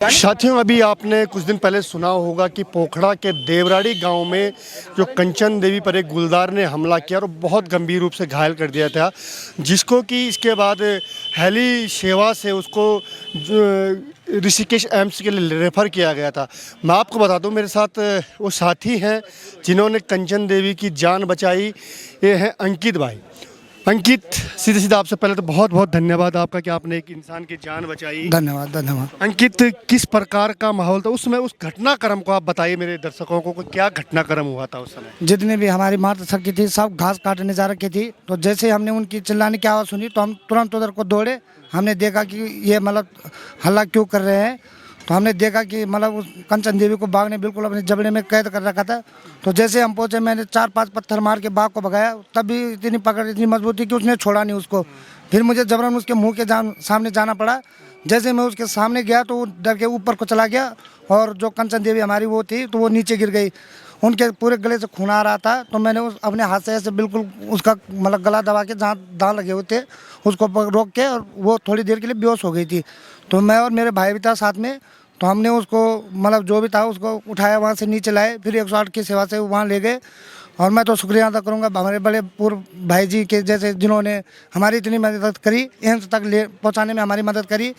साथियों, अभी आपने कुछ दिन पहले सुना होगा कि पोखड़ा के देवराड़ी गांव में जो कंचन देवी पर एक गुलदार ने हमला किया और बहुत गंभीर रूप से घायल कर दिया था, जिसको कि इसके बाद हेली सेवा से उसको ऋषिकेश एम्स के लिए रेफ़र किया गया था। मैं आपको बता दूं, मेरे साथ वो साथी हैं जिन्होंने कंचन देवी की जान बचाई। ये हैं अंकित भाई। अंकित, सीधे सीधे आपसे पहले तो बहुत बहुत धन्यवाद आपका कि आपने एक इंसान की जान बचाई। धन्यवाद धन्यवाद। अंकित, किस प्रकार का माहौल था उस समय, उस घटनाक्रम को आप बताइए मेरे दर्शकों को, क्या घटनाक्रम हुआ था उस समय। जितने भी हमारी माता सखी थी सब घास काटने जा रखी थी, तो जैसे हमने उनकी चिल्लाने की आवाज़ सुनी तो हम तुरंत उधर को दौड़े। हमने देखा कि ये मतलब हल्ला क्यों कर रहे हैं, तो हमने देखा कि मतलब उस कंचन देवी को बाघ ने बिल्कुल अपने जबड़े में कैद कर रखा था। तो जैसे हम पहुंचे, मैंने 4-5 पत्थर मार के बाघ को भगाया, तब भी इतनी पकड़ इतनी मजबूत थी कि उसने छोड़ा नहीं उसको। फिर मुझे जबरन उसके मुंह के सामने जाना पड़ा। जैसे मैं उसके सामने गया तो वो डर के ऊपर को चला गया, और जो कंचन देवी हमारी वो थी तो वो नीचे गिर गई। उनके पूरे गले से खून आ रहा था, तो मैंने अपने हाथ से ऐसे बिल्कुल उसका मतलब गला दबा के, जहाँ दांत लगे हुए थे उसको रोक के, और वो थोड़ी देर के लिए बेहोश हो गई थी। तो मैं और मेरे भाई भी था साथ में, तो हमने उसको मतलब जो भी था उसको उठाया, वहाँ से नीचे लाए, फिर 108 की सेवा से वहाँ ले गए। और मैं तो शुक्रिया अदा करूँगा हमारे बड़े पूर्व भाई जी के जैसे, जिन्होंने हमारी इतनी मदद करी, एम्स तक ले पहुँचाने में हमारी मदद करी।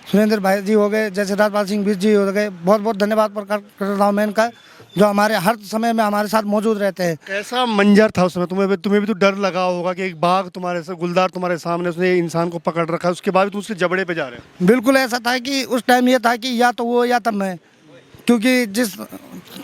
सुरेंद्र भाई जी हो गए, जैसे राजपाल सिंह बिज जी हो गए, बहुत बहुत धन्यवाद प्रकट कर रहा हूँ मैं इनका, जो हमारे हर समय में हमारे साथ मौजूद रहते हैं। कैसा मंजर था उस समय? तुम्हें भी तो डर लगा होगा कि एक बाघ तुम्हारे से, गुलदार तुम्हारे सामने, उसने इंसान को पकड़ रखा है, उसके बाद भी तुम उसके जबड़े पे जा रहे हो। बिल्कुल ऐसा था कि उस टाइम ये था कि या तो वो या तब मैं, क्योंकि जिस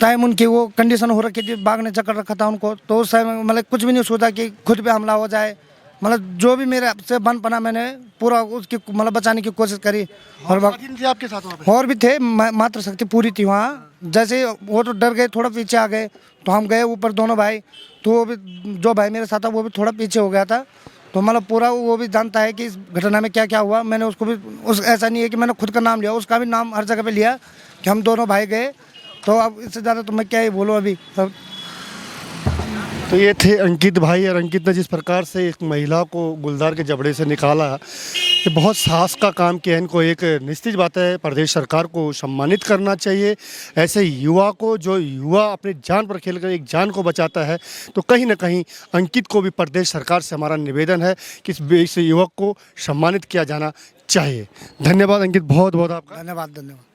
टाइम उनकी वो कंडीशन हो रखी थी, बाघ ने जकड़ रखा था उनको, तो उस समय मतलब कुछ भी नहीं सोचा कि खुद पे हमला हो जाए। मतलब जो भी मेरे से बन पना, मैंने पूरा उसकी मतलब बचाने की कोशिश करी। और थे आपके साथ वहाँ पे? और भी थे, मात्र शक्ति पूरी थी वहाँ। जैसे वो तो डर गए, थोड़ा पीछे आ गए, तो हम गए ऊपर दोनों भाई। तो वो भी, जो भाई मेरे साथ था वो भी थोड़ा पीछे हो गया था। तो मतलब पूरा वो भी जानता है कि इस घटना में क्या क्या हुआ। मैंने उसको भी ऐसा नहीं है कि मैंने खुद का नाम लिया, उसका भी नाम हर जगह पे लिया कि हम दोनों भाई गए। तो अब इससे ज़्यादा तो मैं क्या ही बोलूँ अभी। तो ये थे अंकित भाई, और अंकित ने जिस प्रकार से एक महिला को गुलदार के जबड़े से निकाला, ये बहुत साहस का काम किया। इनको एक निश्चित बात है, प्रदेश सरकार को सम्मानित करना चाहिए ऐसे युवा को, जो युवा अपनी जान पर खेलकर एक जान को बचाता है। तो कहीं ना कहीं अंकित को भी प्रदेश सरकार से हमारा निवेदन है कि इस युवक को सम्मानित किया जाना चाहिए। धन्यवाद अंकित, बहुत बहुत आपका धन्यवाद धन्यवाद।